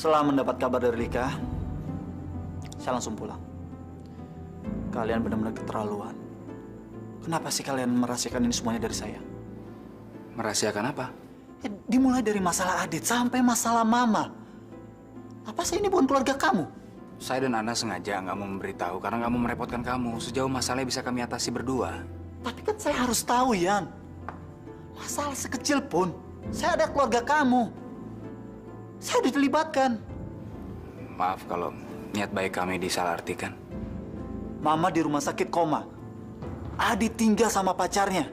Setelah mendapat kabar dari Lika, saya langsung pulang. Kalian benar-benar keterlaluan. Kenapa sih kalian merahasiakan ini semuanya dari saya? Merahasiakan apa? Ya, dimulai dari masalah Adit sampai masalah Mama. Apa sih ini bukan keluarga kamu? Saya dan Ana sengaja nggak mau memberitahu karena nggak mau merepotkan kamu. Sejauh masalahnya bisa kami atasi berdua. Tapi kan saya harus tahu, Yan. Masalah sekecil pun, saya ada keluarga kamu. Saya dilibatkan. Maaf kalau niat baik kami disalahartikan. Mama di rumah sakit koma. Adit tinggal sama pacarnya.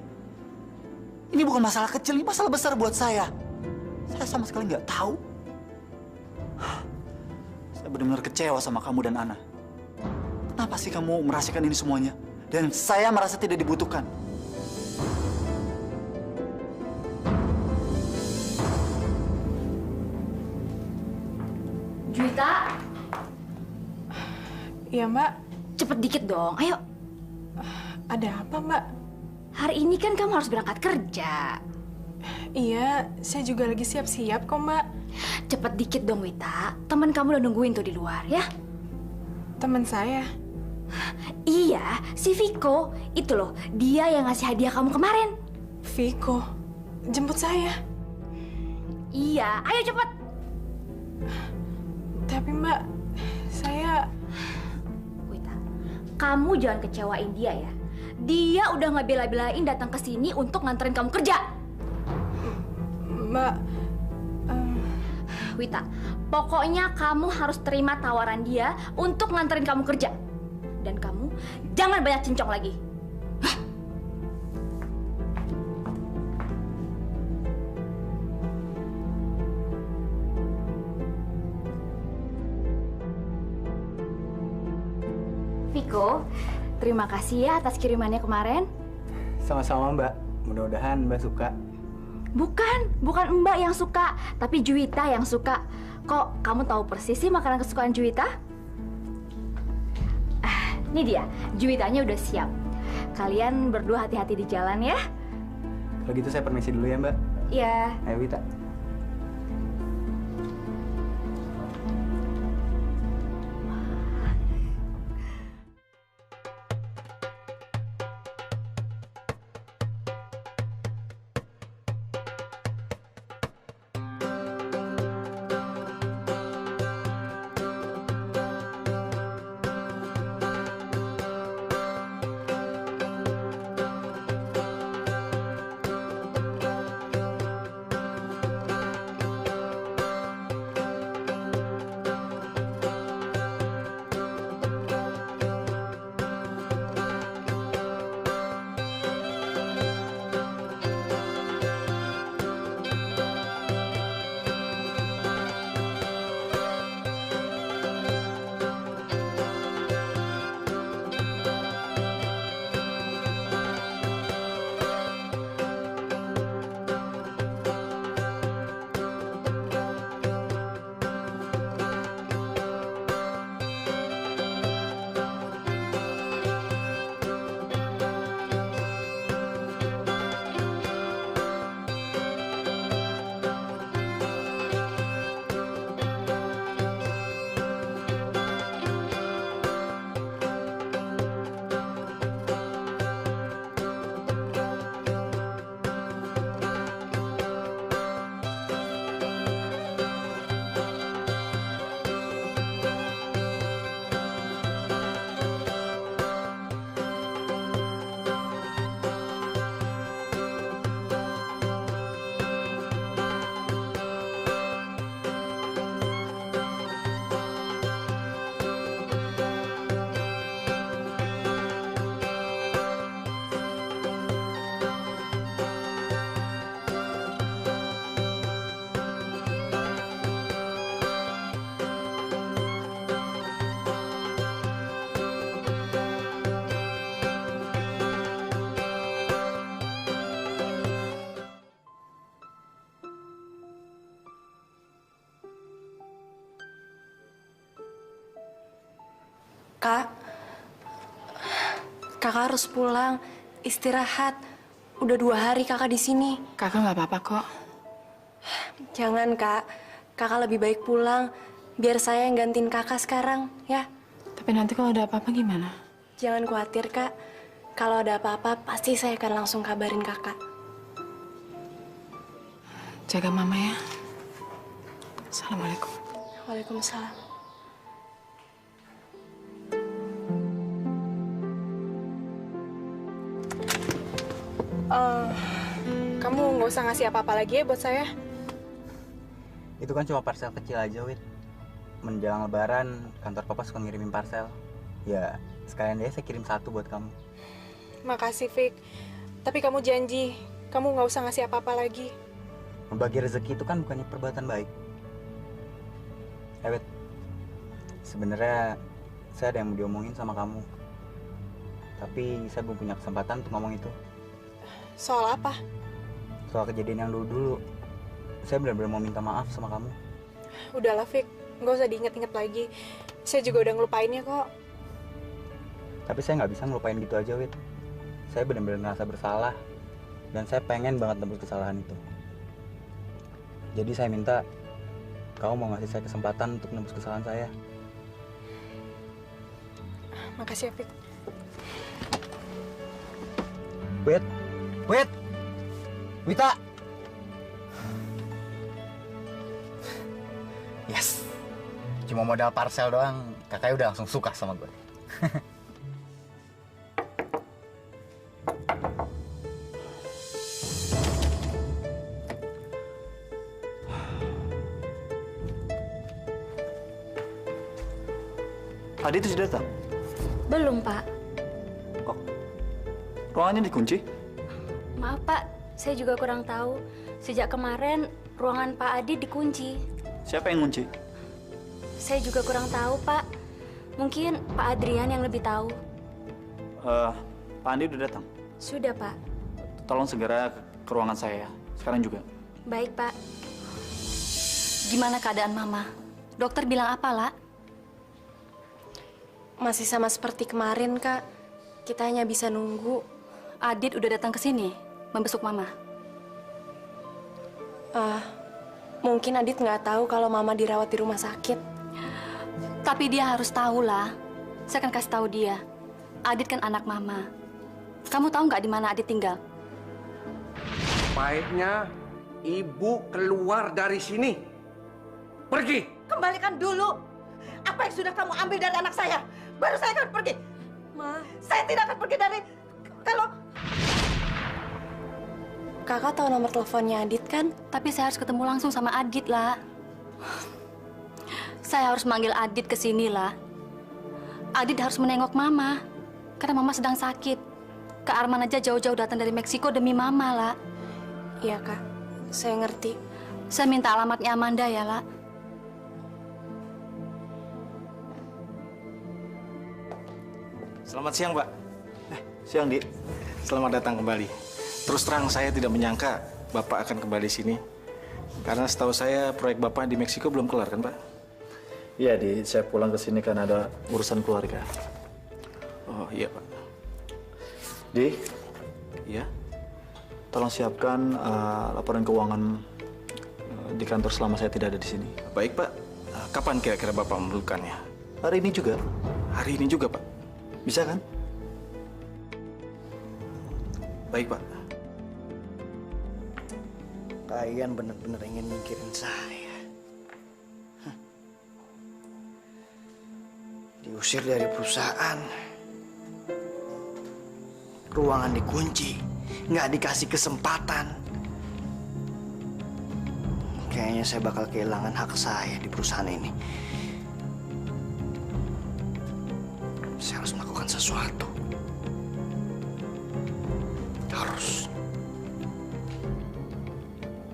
Ini bukan masalah kecil, ini masalah besar buat saya. Saya sama sekali nggak tahu. Saya benar-benar kecewa sama kamu dan Ana. Kenapa sih kamu merahasiakan ini semuanya? Dan saya merasa tidak dibutuhkan. Juwita, Iya, Mbak. cepet dikit dong. Ayo. Ada apa, Mbak? Hari ini kan kamu harus berangkat kerja. Iya, saya juga lagi siap-siap kok, Mbak. Cepet dikit dong, Wita. Teman kamu udah nungguin tuh di luar, ya? Teman saya. Iya, si Viko. Itu loh, dia yang ngasih hadiah kamu kemarin. Viko, jemput saya. Iya, ayo cepet. Tapi, Mbak, saya... Wita, kamu jangan kecewain dia ya. Dia udah nggak bela-belain datang ke sini untuk nganterin kamu kerja. Mbak... Wita, pokoknya kamu harus terima tawaran dia untuk nganterin kamu kerja. Dan kamu jangan banyak cincong lagi. Viko, terima kasih ya atas kirimannya kemarin. Sama-sama, Mbak. Mudah-mudahan Mbak suka. Bukan Mbak yang suka, tapi Juwita yang suka. Kok kamu tahu persis sih makanan kesukaan Juwita? Ini dia, Juwitanya udah siap. Kalian berdua hati-hati di jalan ya. Kalau gitu saya permisi dulu ya, Mbak. Iya. Ayo, Wita. Kak, kakak harus pulang, istirahat. Udah 2 hari kakak di sini. Kakak nggak apa-apa kok. Jangan, Kak. Kakak lebih baik pulang. Biar saya yang gantiin kakak sekarang, ya. Tapi nanti kalau ada apa-apa gimana? Jangan khawatir, Kak. Kalau ada apa-apa, pasti saya akan langsung kabarin kakak. Jaga mama ya. Assalamualaikum. Waalaikumsalam. Kamu nggak usah ngasih apa-apa lagi ya buat saya. Itu kan cuma parcel kecil aja, Wit. Menjelang lebaran, kantor papa suka ngirimin parcel. Ya, sekalian deh saya kirim satu buat kamu. Makasih, Fik. Tapi kamu janji, kamu nggak usah ngasih apa-apa lagi. Membagi rezeki itu kan bukannya perbuatan baik. Wit, sebenarnya saya ada yang mau diomongin sama kamu. Tapi saya belum punya kesempatan untuk ngomong itu. Soal apa? Soal kejadian yang dulu-dulu. Saya benar-benar mau minta maaf sama kamu. Udahlah, Fik. Nggak usah diinget-inget lagi. Saya juga udah ngelupainnya kok. Tapi saya nggak bisa ngelupain gitu aja, Wit. Saya benar-benar ngerasa bersalah. Dan saya pengen banget tebus kesalahan itu. Jadi saya minta kamu mau ngasih saya kesempatan untuk nebus kesalahan saya. Makasih ya, Fik. Wit! Wit! Wita! Yes! Cuma modal parcel doang, kakaknya udah langsung suka sama gue. Adit sudah datang? Belum, Pak. Kok ruangannya dikunci? Maaf, Pak. Saya juga kurang tahu. Sejak kemarin, ruangan Pak Adit dikunci. Siapa yang kunci? Saya juga kurang tahu, Pak. Mungkin Pak Adrian yang lebih tahu. Pak Andi udah datang. Sudah, Pak. Tolong segera ke ruangan saya ya. Sekarang juga. Baik, Pak. Gimana keadaan Mama? Dokter bilang apa, La? Masih sama seperti kemarin, Kak. Kita hanya bisa nunggu. Adit udah datang ke sini membesuk Mama. Mungkin Adit nggak tahu kalau Mama dirawat di rumah sakit. Tapi dia harus tahu, lah. Saya akan kasih tahu dia. Adit kan anak Mama. Kamu tahu nggak di mana Adit tinggal? Baiknya ibu keluar dari sini. Pergi. Kembalikan dulu apa yang sudah kamu ambil dari anak saya. Baru saya akan pergi. Ma, Saya tidak akan pergi dari kalau kakak tahu nomor teleponnya Adit kan? Tapi saya harus ketemu langsung sama Adit, lah. Saya harus manggil Adit ke sini, lah. Adit harus menengok Mama. Karena Mama sedang sakit. Kak Arman aja jauh-jauh datang dari Meksiko demi Mama, lah. Iya, Kak. Saya ngerti. Saya minta alamatnya Amanda ya, lah. Selamat siang, Pak. Siang, Di. Selamat datang kembali. Terus terang saya tidak menyangka Bapak akan kembali sini. Karena setahu saya proyek Bapak di Meksiko belum kelar, kan, Pak? Iya, Di. Saya pulang ke sini karena ada urusan keluarga. Oh, iya, Pak. Di, Iya? tolong siapkan laporan keuangan di kantor selama saya tidak ada di sini. Baik, Pak. Kapan kira-kira Bapak memerlukannya? Hari ini juga. Hari ini juga, Pak. Bisa kan? Baik, Pak. Kalian benar-benar ingin nyingkirin saya. Diusir dari perusahaan. Ruangan dikunci. Nggak dikasih kesempatan. Kayaknya saya bakal kehilangan hak saya di perusahaan ini. Saya harus melakukan sesuatu. Harus.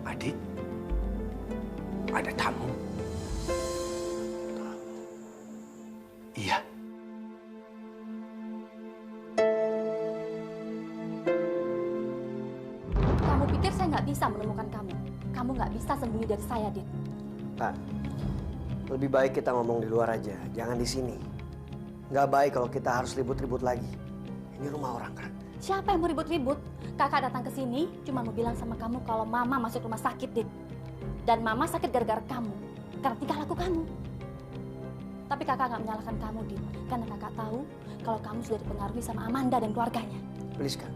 Adit, ada tamu. Iya. Kamu pikir saya nggak bisa menemukan kamu? Kamu nggak bisa sembunyi dari saya, Dit. Pak, lebih baik kita ngomong di luar aja, jangan di sini. Nggak baik kalau kita harus ribut-ribut lagi. Ini rumah orang kan. Siapa yang mau ribut-ribut? Kakak datang ke sini cuma mau bilang sama kamu kalau Mama masuk rumah sakit, Dit. Dan Mama sakit gara-gara kamu. Karena tingkah laku kamu. Tapi kakak nggak menyalahkan kamu, Dit. Karena kakak tahu kalau kamu sudah dipengaruhi sama Amanda dan keluarganya. Please, Kak.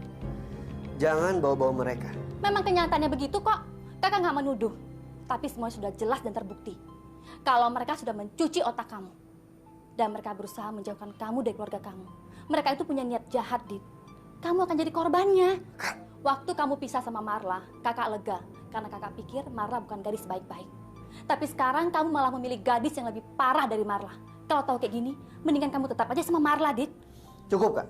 Jangan bawa-bawa mereka. Memang kenyataannya begitu kok. Kakak nggak menuduh. Tapi semua sudah jelas dan terbukti. Kalau mereka sudah mencuci otak kamu. Dan mereka berusaha menjauhkan kamu dari keluarga kamu. Mereka itu punya niat jahat, Dit. Kamu akan jadi korbannya. Waktu kamu pisah sama Marla, kakak lega. Karena kakak pikir Marla bukan gadis baik-baik. Tapi sekarang kamu malah memilih gadis yang lebih parah dari Marla. Kalau tahu kayak gini, mendingan kamu tetap aja sama Marla, Dit. Cukup, Kak.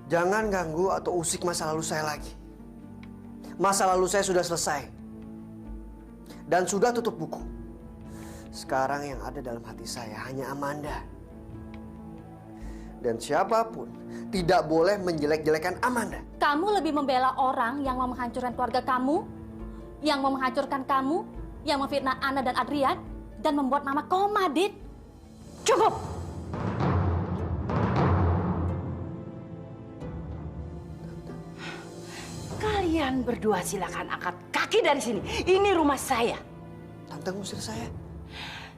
Jangan ganggu atau usik masa lalu saya lagi. Masa lalu saya sudah selesai. Dan sudah tutup buku. Sekarang yang ada dalam hati saya hanya Amanda. Dan siapapun tidak boleh menjelek-jelekan Amanda. Kamu lebih membela orang yang mau menghancurkan keluarga kamu, yang mau menghancurkan kamu, yang memfitnah Ana dan Adrian, dan membuat Mama koma, Dit. Cukup! Kalian berdua silakan angkat kaki dari sini. Ini rumah saya. Tante ngusir saya.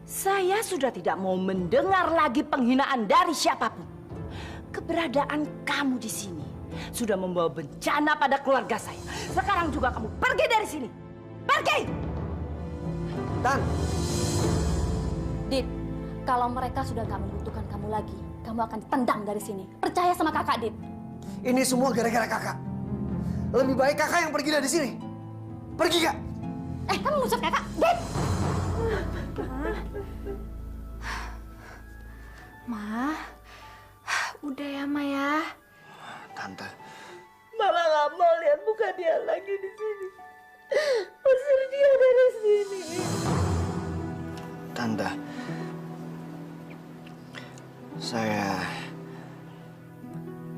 Saya sudah tidak mau mendengar lagi penghinaan dari siapapun. Keberadaan kamu di sini sudah membawa bencana pada keluarga saya. Sekarang juga kamu pergi dari sini. Pergi! Tan! Dit, kalau mereka sudah gak membutuhkan kamu lagi, kamu akan ditendang dari sini. Percaya sama kakak, Dit. Ini semua gara-gara kakak. Lebih baik kakak yang pergi dari sini. Pergi, Kak. Kamu ngusir kakak, Dit! Ma, udah ya, Ma ya. Tante, Mama gak mau lihat muka dia lagi di sini. Usir dia dari sini. Tante.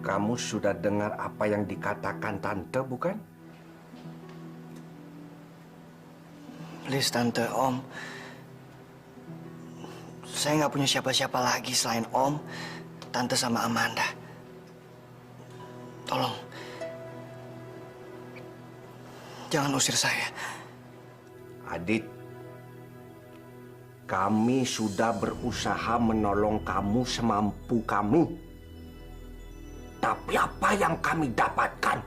Kamu sudah dengar apa yang dikatakan Tante, bukan? Please, Tante, Om. Saya nggak punya siapa-siapa lagi selain Om, Tante, sama Amanda. Tolong. Jangan usir saya. Adit, kami sudah berusaha menolong kamu semampu kami. Tapi apa yang kami dapatkan?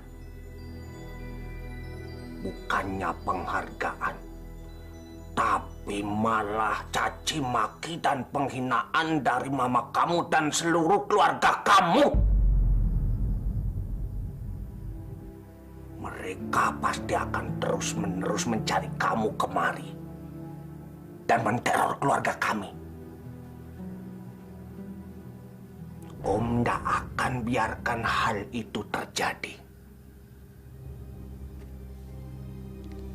Bukannya penghargaan, tapi malah caci maki dan penghinaan dari mama kamu dan seluruh keluarga kamu. Mereka pasti akan terus-menerus mencari kamu kemari dan menteror keluarga kami. Om tidak akan biarkan hal itu terjadi.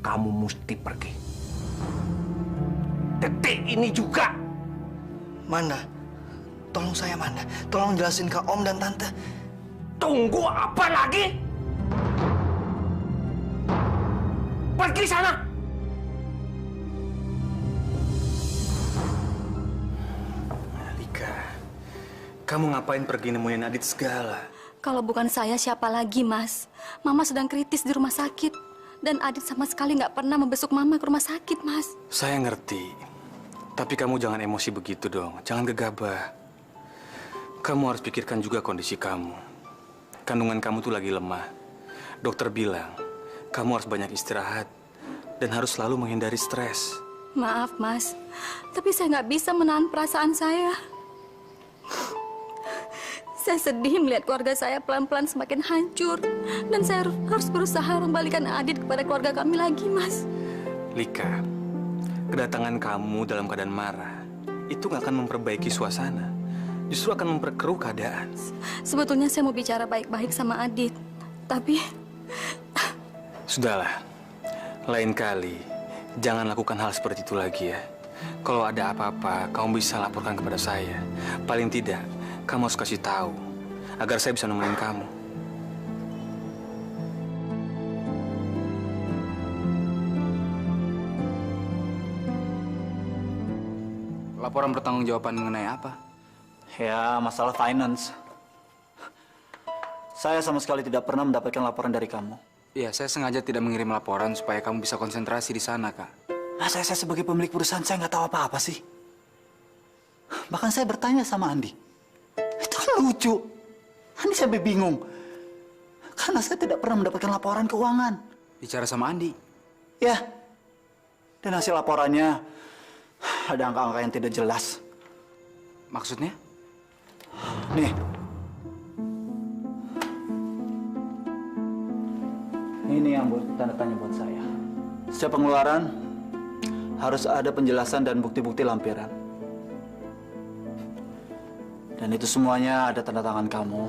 Kamu mesti pergi. Detik ini juga. Manda, tolong saya, Manda. Tolong jelasin ke Om dan Tante. Tunggu apa lagi? Pergi sana! Alika, kamu ngapain pergi nemuin Adit segala? Kalau bukan saya, siapa lagi, Mas? Mama sedang kritis di rumah sakit. Dan Adit sama sekali nggak pernah membesuk Mama ke rumah sakit, Mas. Saya ngerti. Tapi kamu jangan emosi begitu dong. Jangan gegabah. Kamu harus pikirkan juga kondisi kamu. Kandungan kamu tuh lagi lemah. Dokter bilang, kamu harus banyak istirahat. Dan harus selalu menghindari stres. Maaf, Mas. Tapi saya nggak bisa menahan perasaan saya. Saya sedih melihat keluarga saya pelan-pelan semakin hancur. Dan saya harus berusaha membalikan Adit kepada keluarga kami lagi, Mas. Lika, kedatangan kamu dalam keadaan marah itu nggak akan memperbaiki suasana. Justru akan memperkeruh keadaan. Sebetulnya saya mau bicara baik-baik sama Adit. Tapi... Sudahlah. Lain kali, jangan lakukan hal seperti itu lagi ya. Kalau ada apa-apa, kamu bisa laporkan kepada saya. Paling tidak, kamu harus kasih tahu, agar saya bisa nemenin kamu. Laporan pertanggungjawaban mengenai apa? Ya, masalah finance. Saya sama sekali tidak pernah mendapatkan laporan dari kamu. Ya, saya sengaja tidak mengirim laporan supaya kamu bisa konsentrasi di sana, Kak. Nah, saya sebagai pemilik perusahaan, saya nggak tahu apa-apa sih. Bahkan saya bertanya sama Andi. Itu kan lucu. Andi sampai bingung. Karena saya tidak pernah mendapatkan laporan keuangan. Bicara sama Andi? Ya. Dan hasil laporannya ada angka-angka yang tidak jelas. Maksudnya? Nih. Ini yang buat tanda tanya buat saya. Setiap pengeluaran harus ada penjelasan dan bukti-bukti lampiran. Dan itu semuanya ada tanda tangan kamu.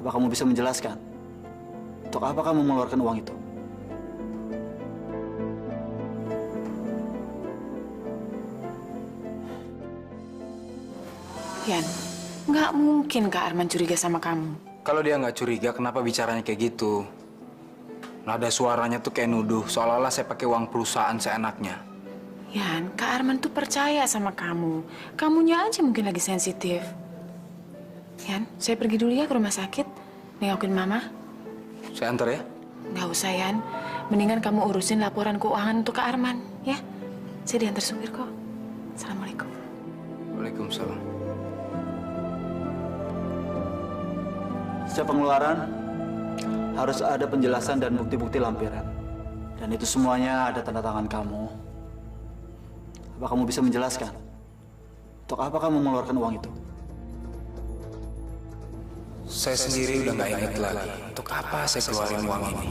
Apa kamu bisa menjelaskan? Untuk apa kamu mengeluarkan uang itu? Yan, nggak mungkin Kak Arman curiga sama kamu. Kalau dia nggak curiga, kenapa bicaranya kayak gitu? Nada suaranya tuh kayak nuduh, seolah-olah saya pakai uang perusahaan seenaknya. Yan, Kak Arman tuh percaya sama kamu. Kamunya aja mungkin lagi sensitif. Yan, saya pergi dulu ya ke rumah sakit. Nengokin Mama. Saya antar ya? Nggak usah, Yan. Mendingan kamu urusin laporan keuangan untuk Kak Arman, ya? Saya diantar supir kok. Assalamualaikum. Waalaikumsalam. Setiap pengeluaran harus ada penjelasan dan bukti-bukti lampiran. Dan itu semuanya ada tanda tangan kamu. Apa kamu bisa menjelaskan? Untuk apa kamu mengeluarkan uang itu? Saya sendiri udah nggak ingat lagi. Untuk apa saya keluarin uang ini?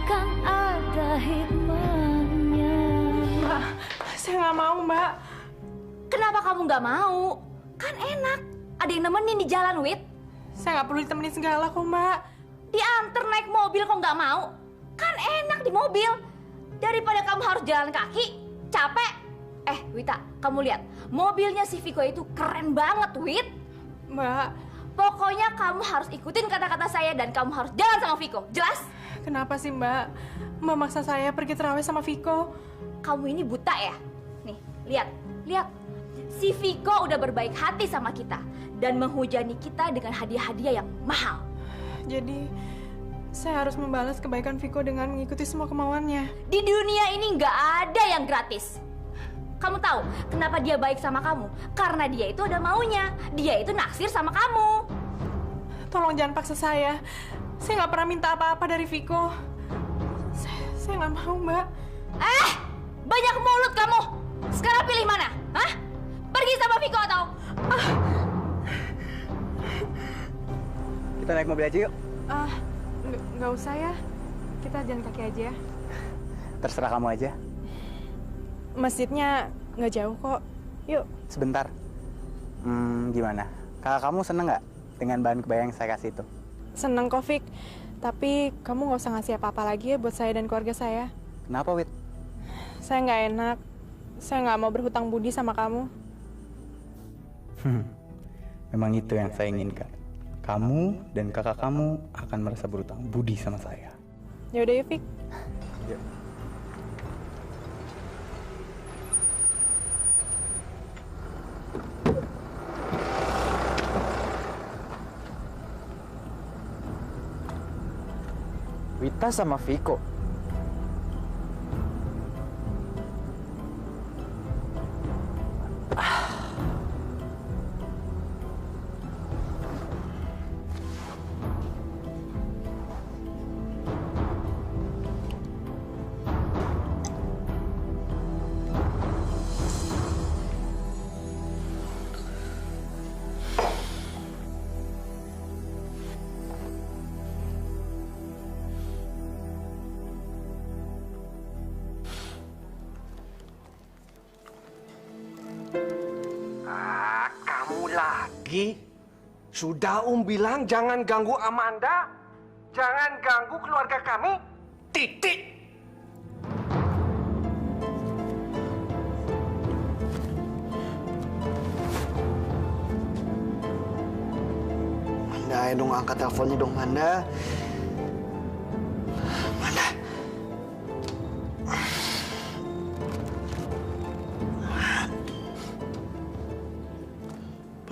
Kan ada hikmahnya. Mbak, saya nggak mau, Mbak. Kenapa kamu nggak mau? Kan enak. Ada yang nemenin di jalan, Wit. Saya nggak perlu ditemenin segala kok, Mbak. Diantar naik mobil kok nggak mau? Kan enak di mobil. Daripada kamu harus jalan kaki, capek. Wita, kamu lihat. Mobilnya si Viko itu keren banget, Wit. Mbak. Pokoknya kamu harus ikutin kata-kata saya dan kamu harus jalan sama Viko. Jelas? Kenapa sih, Mbak? Mbak maksa saya pergi terawih sama Viko. Kamu ini buta ya? Nih, lihat. Lihat. Si Viko udah berbaik hati sama kita dan menghujani kita dengan hadiah-hadiah yang mahal. Jadi, saya harus membalas kebaikan Viko dengan mengikuti semua kemauannya. Di dunia ini nggak ada yang gratis. Kamu tahu kenapa dia baik sama kamu? Karena dia itu ada maunya. Dia itu naksir sama kamu. Tolong jangan paksa saya. Saya nggak pernah minta apa-apa dari Viko. Saya nggak mau, Mbak. Banyak mulut kamu. Sekarang pilih mana? Hah? Pergi sama Viko atau? Kita naik mobil aja yuk. Nggak usah ya. Kita jalan kaki aja ya. Terserah kamu aja. Masjidnya nggak jauh kok. Yuk. Sebentar. Gimana? Kakak kamu seneng nggak dengan bahan kebaya yang saya kasih itu? Seneng kok, Fik. Tapi kamu nggak usah ngasih apa-apa lagi ya buat saya dan keluarga saya. Kenapa, Wit? Saya nggak enak. Saya nggak mau berhutang budi sama kamu. Memang itu yang saya inginkan. Kamu dan kakak kamu akan merasa berhutang budi sama saya. Ya udah, Fik. Yuk. Wita sama Viko. Kamu lagi? Sudah bilang jangan ganggu Amanda, jangan ganggu keluarga kami. Titik. Manda, ayo dong angkat teleponnya dong, Manda. Manda.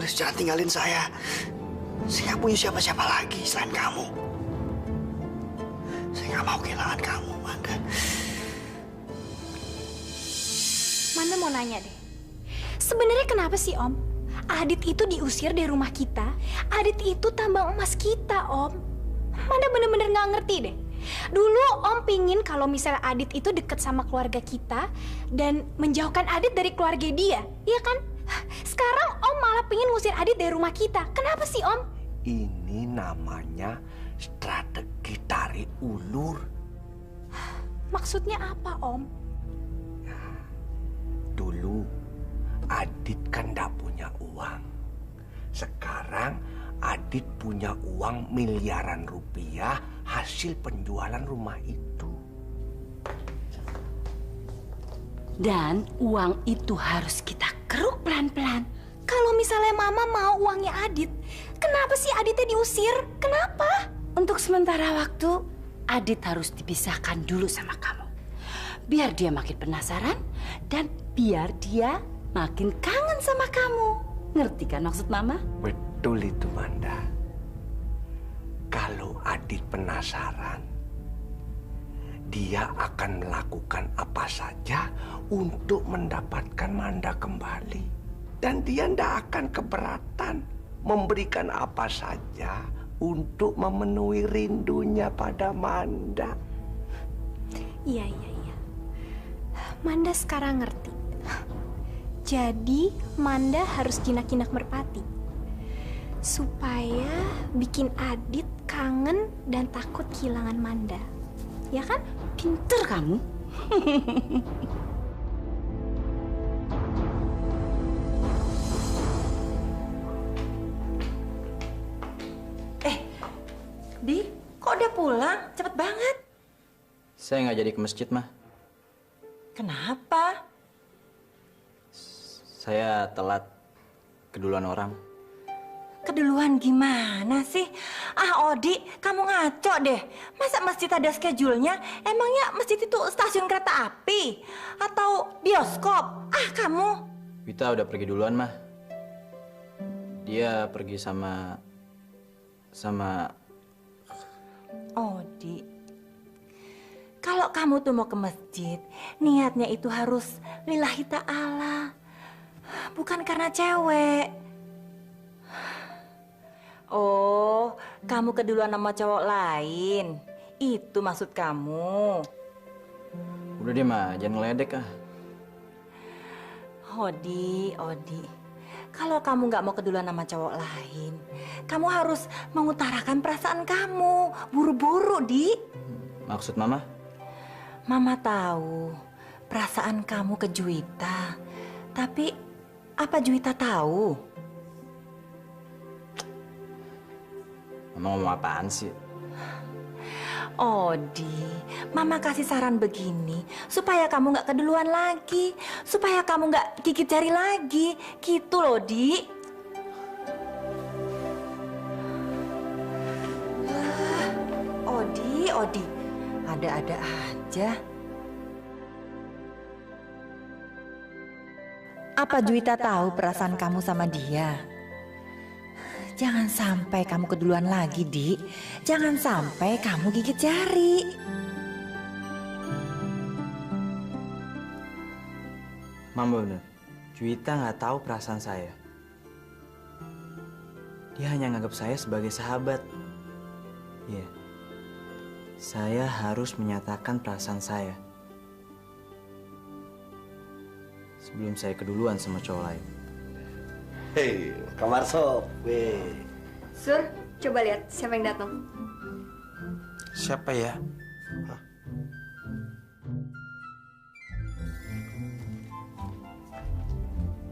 Please jangan tinggalin saya. Saya nggak punya siapa-siapa lagi selain kamu. Saya nggak mau kehilangan kamu, Amanda. Manda mau nanya deh. Sebenarnya kenapa sih, Om? Adit itu diusir dari rumah kita. Adit itu tambang emas kita, Om. Manda bener-bener nggak ngerti deh. Dulu Om pingin kalau misalnya Adit itu deket sama keluarga kita dan menjauhkan Adit dari keluarga dia, iya kan? Sekarang Om malah pingin ngusir Adit dari rumah kita. Kenapa sih, Om? Ini namanya strategi tarik ulur. Maksudnya apa, Om? Dulu Adit kan gak punya uang. Sekarang Adit punya uang miliaran rupiah hasil penjualan rumah itu. Dan uang itu harus kita keruk pelan-pelan. Kalau misalnya Mama mau uangnya Adit, kenapa sih Aditnya diusir? Kenapa? Untuk sementara waktu, Adit harus dipisahkan dulu sama kamu. Biar dia makin penasaran dan biar dia makin kangen sama kamu. Ngerti kan maksud Mama? Betul itu, Manda. Kalau Adit penasaran, dia akan melakukan apa saja untuk mendapatkan Manda kembali. Dan dia tidak akan keberatan memberikan apa saja untuk memenuhi rindunya pada Manda. Iya. Manda sekarang ngerti. Jadi Manda harus jinak-jinak merpati supaya bikin Adit kangen dan takut kehilangan Manda. Ya kan? Pinter kamu. Di, kok udah pulang? Cepet banget. Saya nggak jadi ke masjid, Mah. Kenapa? Saya telat keduluan orang. Keduluan gimana sih? Ah, Odi, kamu ngaco deh. Masa masjid ada schedule-nya? Emangnya masjid itu stasiun kereta api? Atau bioskop? Ah, kamu. Wita udah pergi duluan, Mah. Dia pergi sama... Odi, kalau kamu tuh mau ke masjid, niatnya itu harus lillahi ta'ala. Bukan karena cewek. Oh, kamu keduluan sama cowok lain. Itu maksud kamu. Udah deh, Mah. Jangan ngeledek, ah. Odi. Kalau kamu nggak mau keduluan sama cowok lain, kamu harus mengutarakan perasaan kamu. Buru-buru, Di. Maksud Mama? Mama tahu perasaan kamu ke Juwita. Tapi, apa Juwita tahu? Mama ngomong apaan sih? Odi, Mama kasih saran begini supaya kamu nggak keduluan lagi, supaya kamu nggak gigit jari lagi, gitu loh, Di. Odi, ada-ada aja. Apa Juwita tahu perasaan kamu sama dia? Jangan sampai kamu keduluan lagi, Di. Jangan sampai kamu gigit jari. Mama bener. Juwita nggak tahu perasaan saya. Dia hanya nganggap saya sebagai sahabat. Iya. Saya harus menyatakan perasaan saya. Sebelum saya keduluan sama cowok lain. Hei, kamar sob. Weh. Sur, coba lihat siapa yang datang. Siapa ya?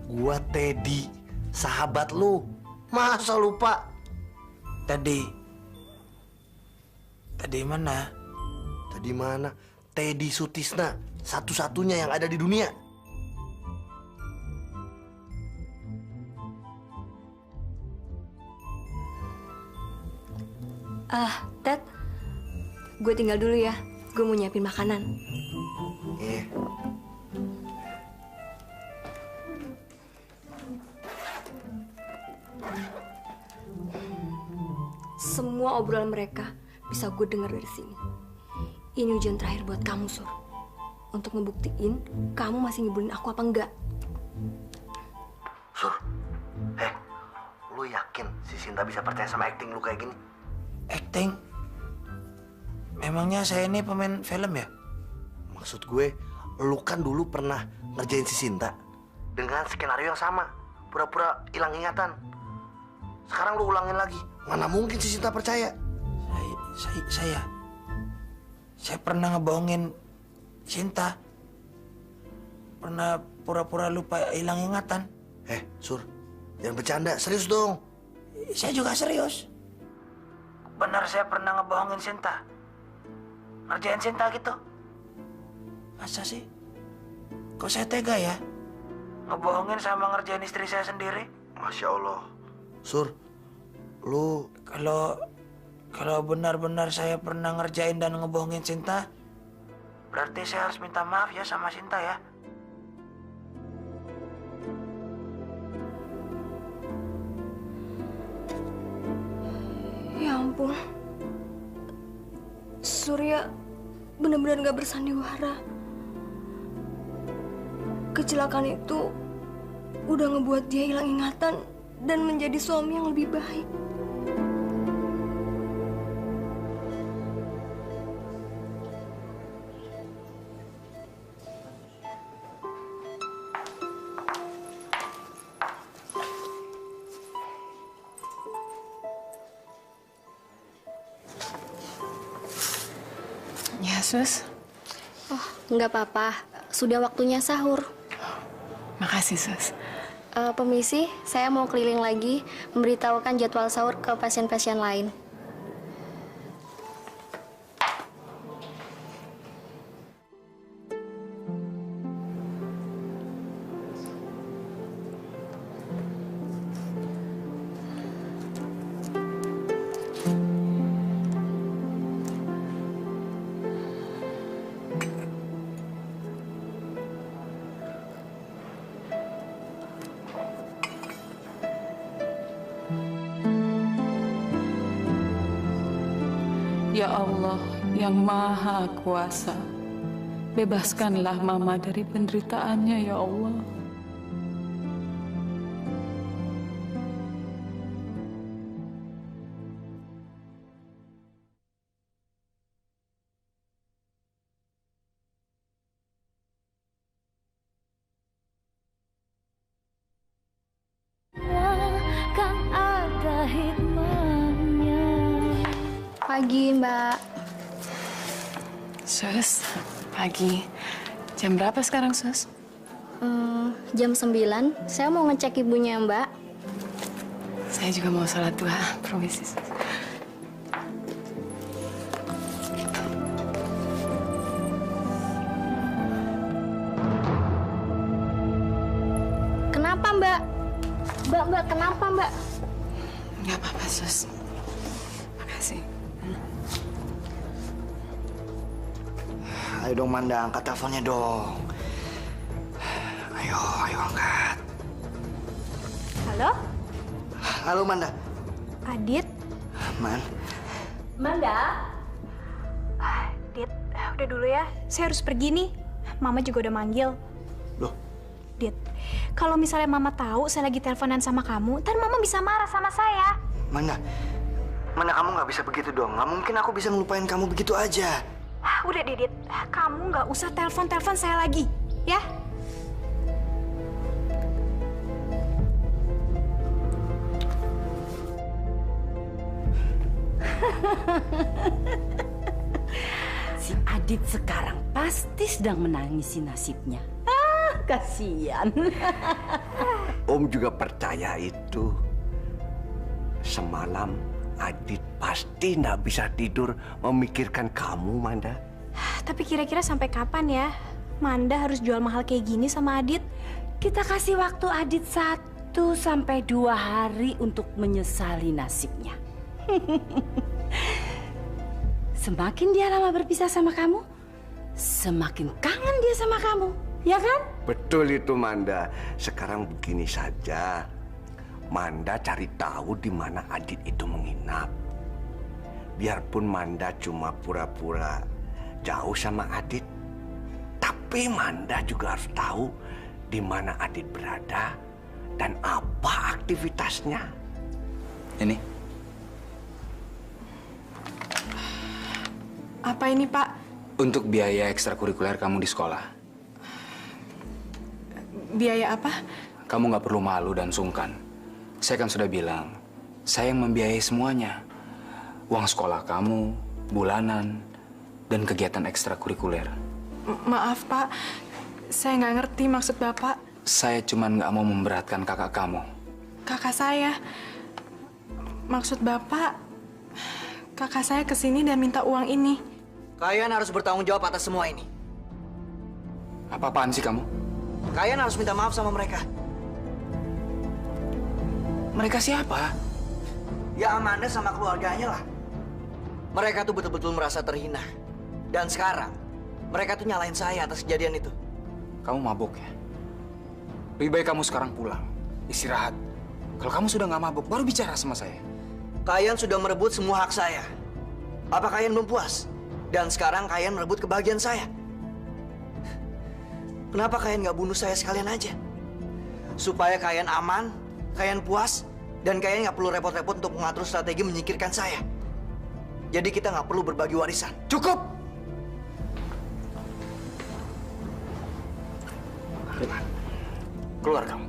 Gua Teddy, sahabat lu. Masa lupa? Tadi mana? Tadi mana? Teddy Sutisna, satu-satunya yang ada di dunia. Ted, gue tinggal dulu ya. Gue mau nyiapin makanan. semua obrolan mereka bisa gue dengar dari sini. Ini ujian terakhir buat kamu, Sur. Untuk ngebuktiin kamu masih ngibulin aku apa enggak. Sur, lu yakin si Sinta bisa percaya sama acting lu kayak gini? Acting? Memangnya saya ini pemain film ya? Maksud gue, lu kan dulu pernah ngerjain si Sinta dengan skenario yang sama, pura-pura hilang ingatan. Sekarang lu ulangin lagi. Mana mungkin si Sinta percaya? Saya pernah ngebohongin Sinta. Pernah pura-pura lupa hilang ingatan. Sur, jangan bercanda, serius dong. Saya juga serius. Benar saya pernah ngebohongin Sinta. Ngerjain Sinta gitu. Masa sih? Kok saya tega ya? Ngebohongin sama ngerjain istri saya sendiri? Masya Allah. Sur, lu... Kalau benar-benar saya pernah ngerjain dan ngebohongin Sinta, berarti saya harus minta maaf ya sama Sinta ya. Ya ampun. Surya benar-benar gak bersandiwara. Kecelakaan itu udah ngebuat dia hilang ingatan dan menjadi suami yang lebih baik. Ya, Sus. Oh, nggak apa-apa. Sudah waktunya sahur. Makasih, Sus. Permisi, saya mau keliling lagi memberitahukan jadwal sahur ke pasien-pasien lain. Ya Allah yang Maha Kuasa, bebaskanlah Mama dari penderitaannya ya Allah. Kan ada hikmahnya. Pagi, Mbak. Sus, pagi. Jam berapa sekarang, Sus? Jam 9. Saya mau ngecek ibunya, Mbak. Saya juga mau sholat duha. Permisi, Sus. Kenapa, Mbak? Mbak, kenapa, Mbak? Nggak apa-apa, Sus. Makasih. Ayo dong, Manda, angkat teleponnya dong. Ayo angkat. Halo? Halo, Manda. Adit? Manda? Dit, udah dulu ya. Saya harus pergi nih. Mama juga udah manggil. Loh? Dit, kalau misalnya Mama tahu saya lagi teleponan sama kamu, ntar Mama bisa marah sama saya. Manda, kamu nggak bisa begitu dong. Nggak mungkin aku bisa ngelupain kamu begitu aja. Udah, Didit. Kamu nggak usah telepon saya lagi, ya? Si Adit sekarang pasti sedang menangisi nasibnya. Kasihan. Om juga percaya itu. Semalam Adit pasti nggak bisa tidur memikirkan kamu, Manda. Tapi kira-kira sampai kapan ya Manda harus jual mahal kayak gini sama Adit? Kita kasih waktu Adit 1 sampai 2 hari untuk menyesali nasibnya. Semakin dia lama berpisah sama kamu, semakin kangen dia sama kamu, ya kan? Betul itu, Manda. Sekarang begini saja. Manda cari tahu di mana Adit itu menginap. biarpun Manda cuma pura-pura jauh sama Adit, tapi Manda juga harus tahu di mana Adit berada dan apa aktivitasnya. Ini. Apa ini, Pak? Untuk biaya ekstrakurikuler kamu di sekolah. Biaya apa? Kamu nggak perlu malu dan sungkan. Saya kan sudah bilang, saya yang membiayai semuanya. Uang sekolah kamu, bulanan, dan kegiatan ekstrakurikuler. Maaf, Pak. Saya nggak ngerti maksud Bapak. Saya cuma nggak mau memberatkan kakak kamu. Kakak saya. Maksud Bapak, kakak saya kesini dan minta uang ini. Kalian harus bertanggung jawab atas semua ini. Apa-apaan sih kamu? Kalian harus minta maaf sama mereka. Mereka siapa? Ya Amanda sama keluarganya lah. Mereka tuh betul-betul merasa terhina. Dan sekarang, mereka tuh nyalain saya atas kejadian itu. Kamu mabuk ya? Lebih baik kamu sekarang pulang, istirahat. Kalau kamu sudah nggak mabuk, baru bicara sama saya. Kalian sudah merebut semua hak saya. Apa kalian belum puas? Dan sekarang kalian merebut kebahagiaan saya. Kenapa kalian nggak bunuh saya sekalian aja? Supaya kalian aman, kalian puas, dan kalian nggak perlu repot-repot untuk mengatur strategi menyingkirkan saya. Jadi kita nggak perlu berbagi warisan. Cukup! Keluar kamu.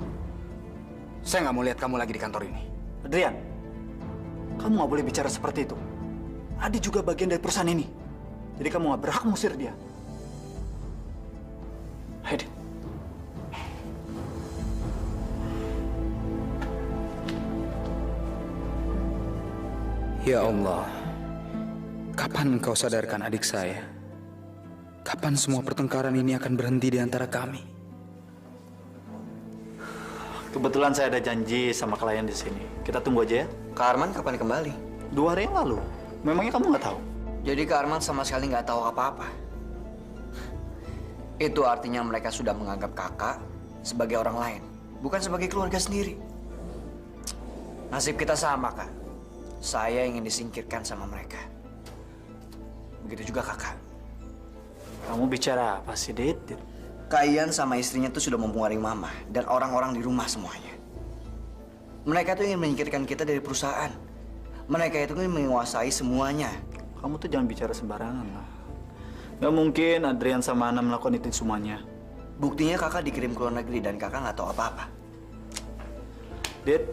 Saya nggak mau lihat kamu lagi di kantor ini. Adrian, kamu nggak boleh bicara seperti itu. Adi juga bagian dari perusahaan ini. Jadi kamu nggak berhak ngusir dia. Heidi. Ya Allah, kapan Engkau sadarkan adik saya? Kapan semua pertengkaran ini akan berhenti di antara kami? Kebetulan saya ada janji sama klien di sini. Kita tunggu aja ya. Kak Arman kapan kembali? 2 hari yang lalu. Memangnya kamu nggak tahu? Jadi Kak Arman sama sekali nggak tahu apa-apa. Itu artinya mereka sudah menganggap kakak sebagai orang lain, bukan sebagai keluarga sendiri. Nasib kita sama, Kak. Saya ingin disingkirkan sama mereka. Begitu juga kakak. Kamu bicara apa sih, Dit? Kalian sama istrinya tuh sudah mempengaruhi mama dan orang-orang di rumah semuanya. Mereka tuh ingin menyingkirkan kita dari perusahaan. Mereka itu ingin menguasai semuanya. Kamu tuh jangan bicara sembarangan lah. Gak mungkin Adrian sama Ana melakukan itu semuanya. Buktinya kakak dikirim ke luar negeri dan kakak nggak tahu apa-apa. Dit,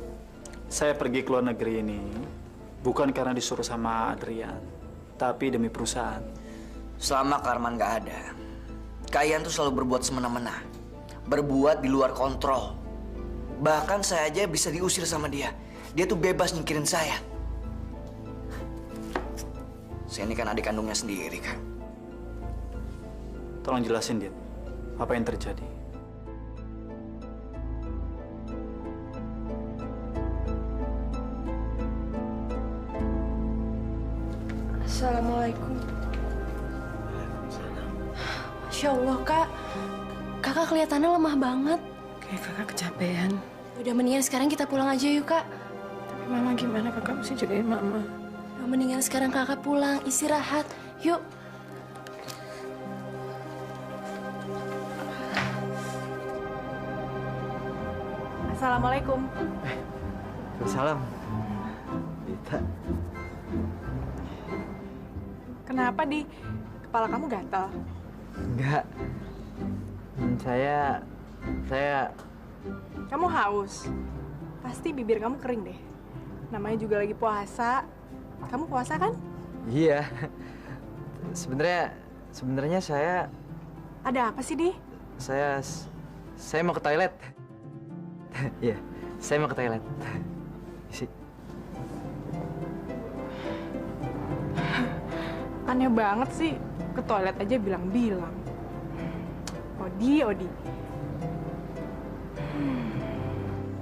saya pergi ke luar negeri ini bukan karena disuruh sama Adrian, tapi demi perusahaan. Selama Karman nggak ada, kalian tuh selalu berbuat semena-mena, berbuat di luar kontrol. Bahkan saya aja bisa diusir sama dia. Dia tuh bebas nyingkirin saya. Saya ini kan adik kandungnya sendiri, kan. Tolong jelasin, Dit. Apa yang terjadi? Assalamualaikum. Masya Allah, Kak. Kakak kelihatannya lemah banget. Kayak kakak kecapean. Udah mendingan sekarang kita pulang aja yuk, Kak. Tapi mama gimana? Kakak mesti jagain mama. Mendingan sekarang kakak pulang, istirahat. Yuk. Assalamualaikum. Salam. Dita. Kenapa, Di? Kepala kamu gatal? Enggak. Saya... Kamu haus? Pasti bibir kamu kering deh. Namanya juga lagi puasa. Kamu puasa kan? Iya. Sebenarnya saya... Ada apa sih, Di? Saya mau ke toilet. Iya, saya mau ke toilet. Isi. Aneh banget sih. Ke toilet aja bilang-bilang. Odi.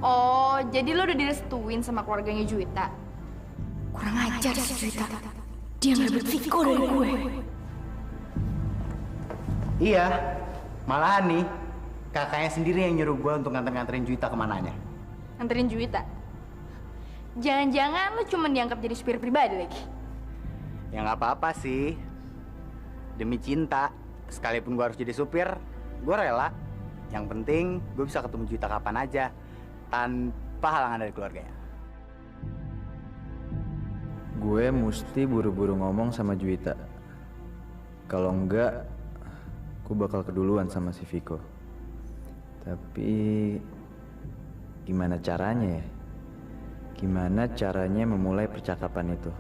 Oh, jadi lo udah direstuin sama keluarganya Juwita? Kurang ajar si Juwita. Dia ngerebut Viko dari gue. Iya, malahan nih kakaknya sendiri yang nyuruh gue untuk nganterin Juwita kemananya. Nganterin Juwita? Jangan-jangan lo cuma dianggap jadi supir pribadi lagi? Ya nggak apa-apa sih. Demi cinta, sekalipun gue harus jadi supir, gue rela. Yang penting gue bisa ketemu Juwita kapan aja, tanpa halangan dari keluarganya. Gue mesti buru-buru ngomong sama Juwita. Kalau enggak, gue bakal keduluan sama si Viko. Tapi gimana caranya ya? Gimana caranya memulai percakapan itu?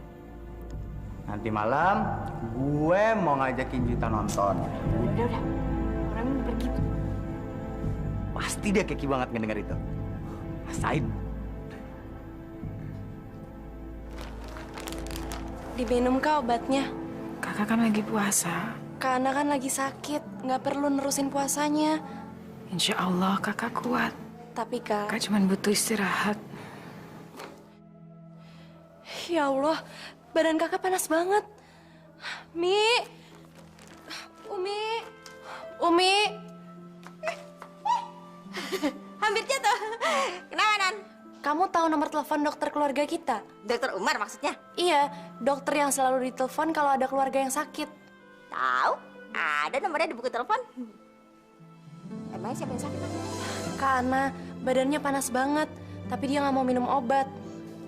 Nanti malam gue mau ngajakin Juwita nonton. Udah. Orang ini pergi. Pasti dia keki banget ngedenger itu. Rasain. Diminum kak obatnya. Kakak kan lagi puasa. Karena kan lagi sakit, nggak perlu nerusin puasanya. Insya Allah kakak kuat. Tapi kak... Kakak cuma butuh istirahat. Ya Allah, badan kakak panas banget. Mi! Umi! Hampir jatuh. Kenapa, Nan? Kamu tahu nomor telepon dokter keluarga kita? Dokter Umar maksudnya? Iya, dokter yang selalu ditelepon kalau ada keluarga yang sakit. Tahu? Ada nomornya di buku telepon. Emangnya siapa yang sakit? Karena badannya panas banget, tapi dia nggak mau minum obat.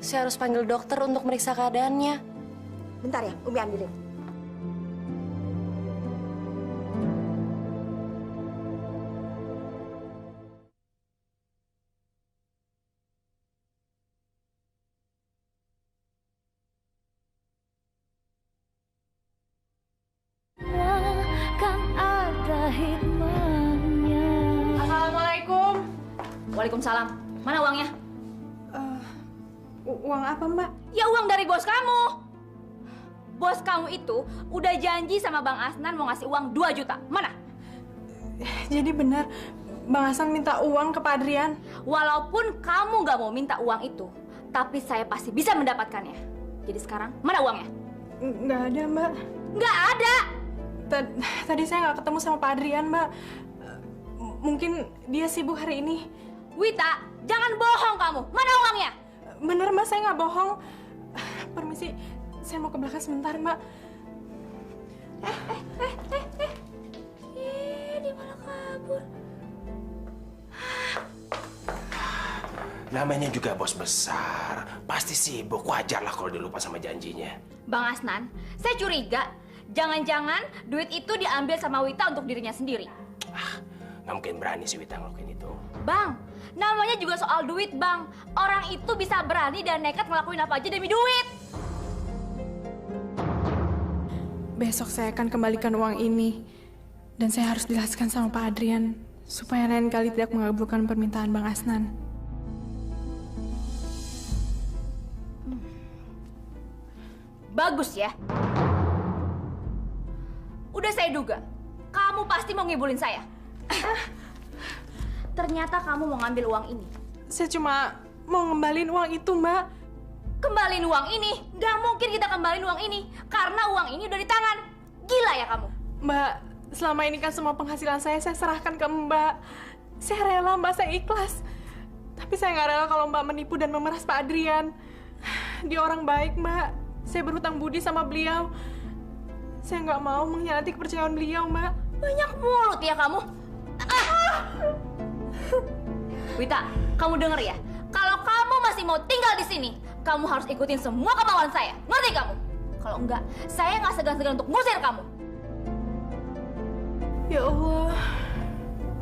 Saya harus panggil dokter untuk meriksa keadaannya. Bentar ya, Umi ambilin. Assalamualaikum. Waalaikumsalam. Mana uangnya? Uang apa, Mbak? Ya uang dari bos kamu. Bos kamu itu udah janji sama Bang Asnan mau ngasih uang 2 juta. Mana? Jadi benar, Bang Hasan minta uang ke Pak Adrian. Walaupun kamu nggak mau minta uang itu, tapi saya pasti bisa mendapatkannya. Jadi sekarang, mana uangnya? Nggak ada, Mbak. Nggak ada? Tadi saya nggak ketemu sama Pak Adrian, Mbak. Mungkin dia sibuk hari ini. Wita, jangan bohong kamu. Mana uangnya? Bener, Mbak, saya nggak bohong. Permisi, saya mau ke belakang sebentar, Mbak. Dia malah kabur. Namanya juga bos besar, pasti sibuk. Wajar lah kalau dia lupa sama janjinya. Bang Asnan, saya curiga. Jangan-jangan duit itu diambil sama Wita untuk dirinya sendiri. Nggak mungkin berani si Wita ngelakuin itu. Bang, namanya juga soal duit, Bang. Orang itu bisa berani dan nekat ngelakuin apa aja demi duit. Besok saya akan kembalikan uang ini. Dan saya harus jelaskan sama Pak Adrian. Supaya lain kali tidak mengabulkan permintaan Bang Asnan. Bagus ya. Udah saya duga, kamu pasti mau ngibulin saya. Ternyata kamu mau ngambil uang ini. Saya cuma mau ngembalin uang itu, Mbak. Kembaliin uang ini? Nggak mungkin kita kembaliin uang ini. Karena uang ini udah di tangan. Gila ya kamu? Mbak, selama ini kan semua penghasilan saya serahkan ke Mbak. Saya rela, Mbak, saya ikhlas. Tapi saya nggak rela kalau Mbak menipu dan memeras Pak Adrian. Dia orang baik, Mbak. Saya berhutang budi sama beliau. Saya nggak mau mengkhianati kepercayaan beliau, Mbak. Banyak mulut ya kamu. Wita, kamu denger ya? Kalau kamu masih mau tinggal di sini, kamu harus ikutin semua kemauan saya. Ngerti kamu? Kalau enggak, saya nggak segan-segan untuk ngusir kamu. Ya Allah,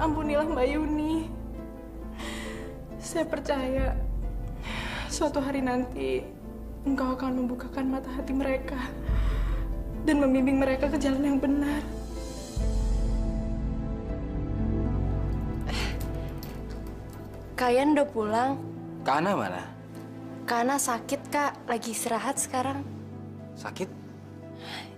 ampunilah Mbak Yuni. Saya percaya suatu hari nanti Engkau akan membukakan mata hati mereka dan membimbing mereka ke jalan yang benar. Kalian udah pulang? Kana mana? Kana sakit, Kak. Lagi istirahat sekarang. Sakit?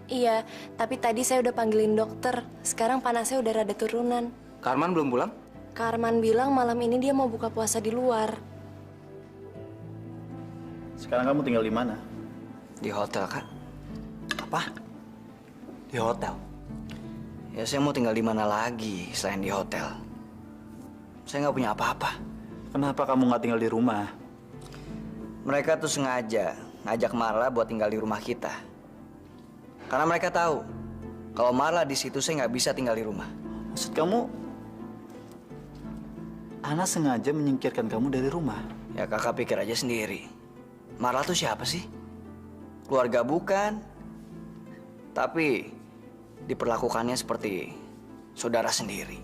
Iya, tapi tadi saya udah panggilin dokter. Sekarang panasnya udah rada turunan. Karman belum pulang? Karman bilang malam ini dia mau buka puasa di luar. Sekarang kamu tinggal di mana? Di hotel, Kak. Apa? Di hotel? Ya saya mau tinggal di mana lagi selain di hotel? Saya nggak punya apa-apa. Kenapa kamu nggak tinggal di rumah? Mereka tuh sengaja ngajak Marla buat tinggal di rumah kita. Karena mereka tahu kalau Marla di situ saya nggak bisa tinggal di rumah. Maksud kamu, Ana sengaja menyingkirkan kamu dari rumah? Ya kakak pikir aja sendiri. Marla tuh siapa sih? Keluarga bukan. Tapi diperlakukannya seperti saudara sendiri.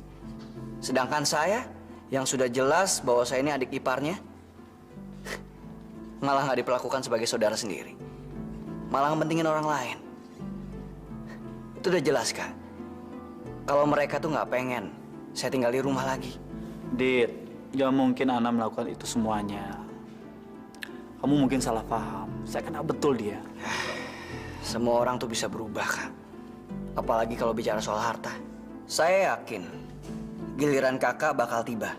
Sedangkan saya yang sudah jelas bahwa saya ini adik iparnya, malah nggak diperlakukan sebagai saudara sendiri. Malah ngepentingin orang lain. Itu udah jelas, Kak. Kalau mereka tuh nggak pengen saya tinggal di rumah lagi. Dit, gak mungkin Ana melakukan itu semuanya. Kamu mungkin salah paham. Saya kenal betul dia. Semua orang tuh bisa berubah, Kak. Apalagi kalau bicara soal harta. Saya yakin giliran kakak bakal tiba.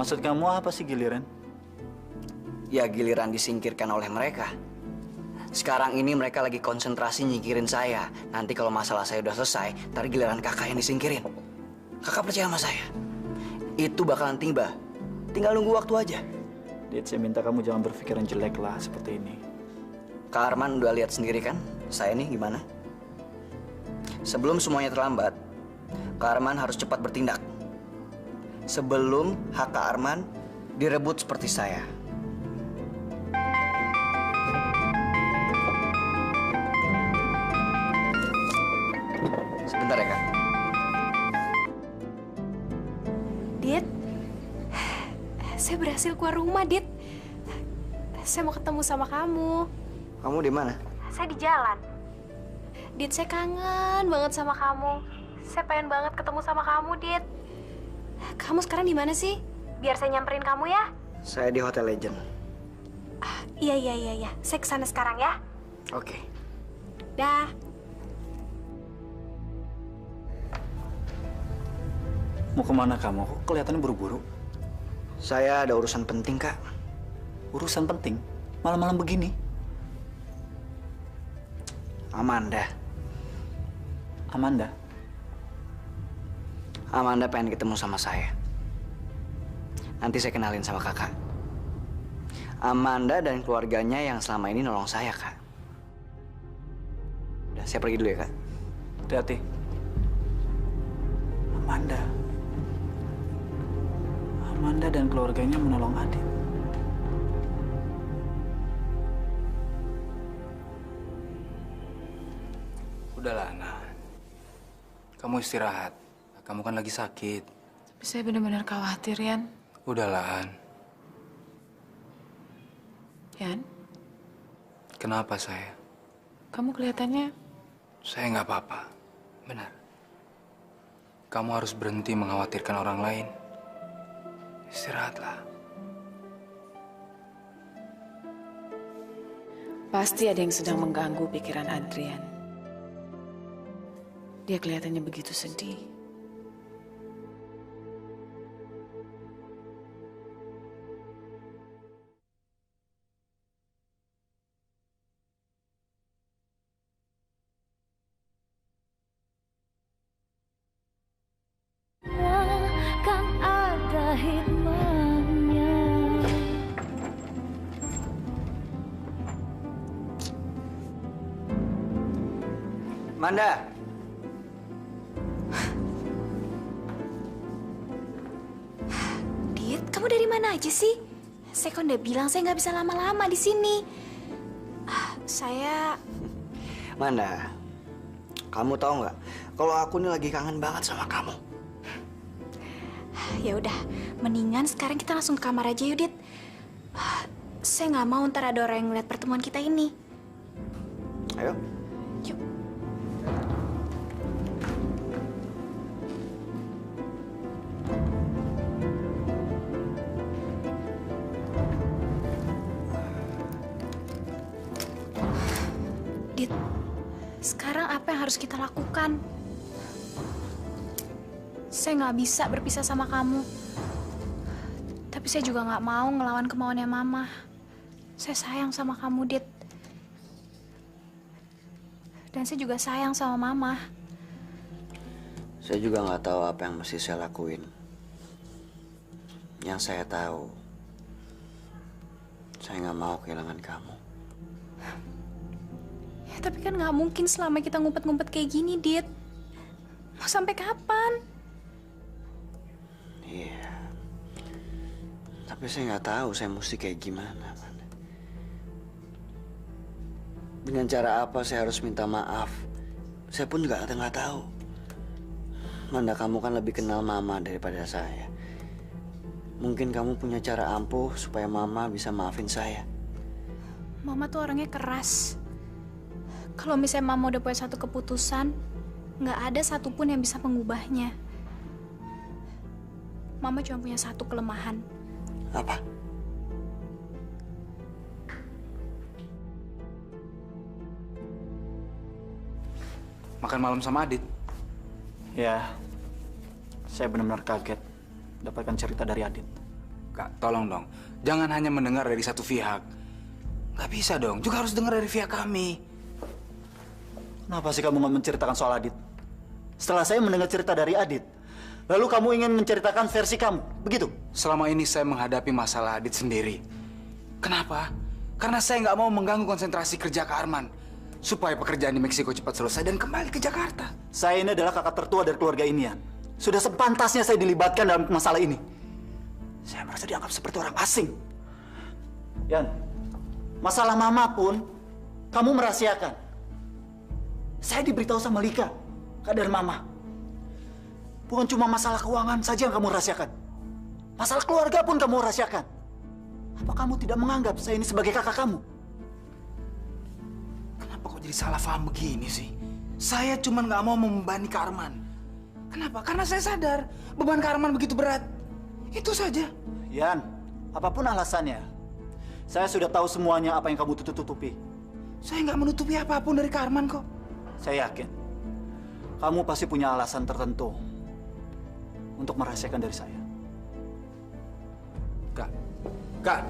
Maksud kamu apa sih giliran? Ya giliran disingkirkan oleh mereka. Sekarang ini mereka lagi konsentrasi nyingkirin saya. Nanti kalau masalah saya udah selesai, ntar giliran kakak yang disingkirin. Kakak percaya sama saya. Itu bakalan tiba. Tinggal nunggu waktu aja. Dit, saya minta kamu jangan berpikiran jelek lah seperti ini. Kak Arman udah lihat sendiri kan, saya nih gimana? Sebelum semuanya terlambat, Kak Arman harus cepat bertindak. Sebelum hak Kak Arman direbut seperti saya. Sebentar ya, Kak. Dit, saya berhasil keluar rumah, Dit. Saya mau ketemu sama kamu. Kamu di mana? Saya di jalan. Dit, saya kangen banget sama kamu. Saya pengen banget ketemu sama kamu, Dit. Kamu sekarang di mana sih? Biar saya nyamperin kamu ya. Saya di Hotel Legend. Iya. Saya kesana sekarang ya. Oke. Dah. Mau kemana kamu? Kok kelihatannya buru-buru? Saya ada urusan penting, Kak. Urusan penting? Malam-malam begini? Amanda. Amanda? Amanda pengen ketemu sama saya. Nanti saya kenalin sama kakak. Amanda dan keluarganya yang selama ini nolong saya, Kak. Udah, saya pergi dulu ya, Kak. Hati-hati. Amanda dan keluarganya menolong Adit. Udahlah, Ana. Kamu istirahat. Kamu kan lagi sakit. Tapi saya benar-benar khawatir, Yan. Udahlah, An. Yan, Kenapa saya? kamu kelihatannya... Saya nggak apa-apa. Benar. Kamu harus berhenti mengkhawatirkan orang lain. Istirahatlah. Pasti ada yang sedang mengganggu pikiran Adrian. Dia kelihatannya begitu sedih. Kan ada hikmahnya. Amanda. Dit, kamu dari mana aja sih? Saya kan udah bilang saya nggak bisa lama-lama di sini. Saya... Amanda, kamu tahu nggak? Kalau aku ini lagi kangen banget sama kamu. Ya udah, mendingan sekarang kita langsung ke kamar aja yuk, Dit. Saya nggak mau ntar ada orang yang ngeliat pertemuan kita ini. Ayo. Yuk. Dit, sekarang apa yang harus kita lakukan? Saya nggak bisa berpisah sama kamu. Tapi saya juga nggak mau ngelawan kemauannya Mama. Saya sayang sama kamu, Dit. Dan saya juga sayang sama Mama. Saya juga nggak tahu apa yang mesti saya lakuin. Yang saya tahu, saya nggak mau kehilangan kamu. Ya, tapi kan nggak mungkin selama kita ngumpet-ngumpet kayak gini, Dit. Mau sampai kapan? Iya. Tapi saya nggak tahu saya mesti kayak gimana, Amanda. Dengan cara apa saya harus minta maaf? Saya pun juga nggak tahu. Amanda, kamu kan lebih kenal Mama daripada saya. Mungkin kamu punya cara ampuh supaya Mama bisa maafin saya. Mama tuh orangnya keras. Kalau misalnya Mama udah punya satu keputusan, nggak ada satupun yang bisa mengubahnya. Mama cuma punya satu kelemahan. Apa? Makan malam sama Adit? Ya, saya benar-benar kaget dapatkan cerita dari Adit. Kak, tolong dong. Jangan hanya mendengar dari satu pihak. Nggak bisa dong, juga harus dengar dari pihak kami. Kenapa sih kamu nggak menceritakan soal Adit? Setelah saya mendengar cerita dari Adit, lalu kamu ingin menceritakan versi kamu, begitu? Selama ini saya menghadapi masalah Adit sendiri. Kenapa? Karena saya nggak mau mengganggu konsentrasi kerja Kak Arman. Supaya pekerjaan di Meksiko cepat selesai dan kembali ke Jakarta. Saya ini adalah kakak tertua dari keluarga ini, Yan. Sudah sepantasnya saya dilibatkan dalam masalah ini. Saya merasa dianggap seperti orang asing. Yan, masalah Mama pun kamu merahasiakan. Saya diberitahu sama Lika, keadaan Mama. Bukan cuma masalah keuangan saja yang kamu rahasiakan. Masalah keluarga pun kamu rahasiakan. Apa kamu tidak menganggap saya ini sebagai kakak kamu? Kenapa kok jadi salah paham begini sih? Saya cuma nggak mau membebani Kak Arman. Kenapa? Karena saya sadar beban Kak Arman begitu berat. Itu saja. Yan, apapun alasannya, saya sudah tahu semuanya apa yang kamu tutup-tutupi. Saya nggak menutupi apapun dari Kak Arman kok. Saya yakin, kamu pasti punya alasan tertentu untuk merahasiakan dari saya. Kak,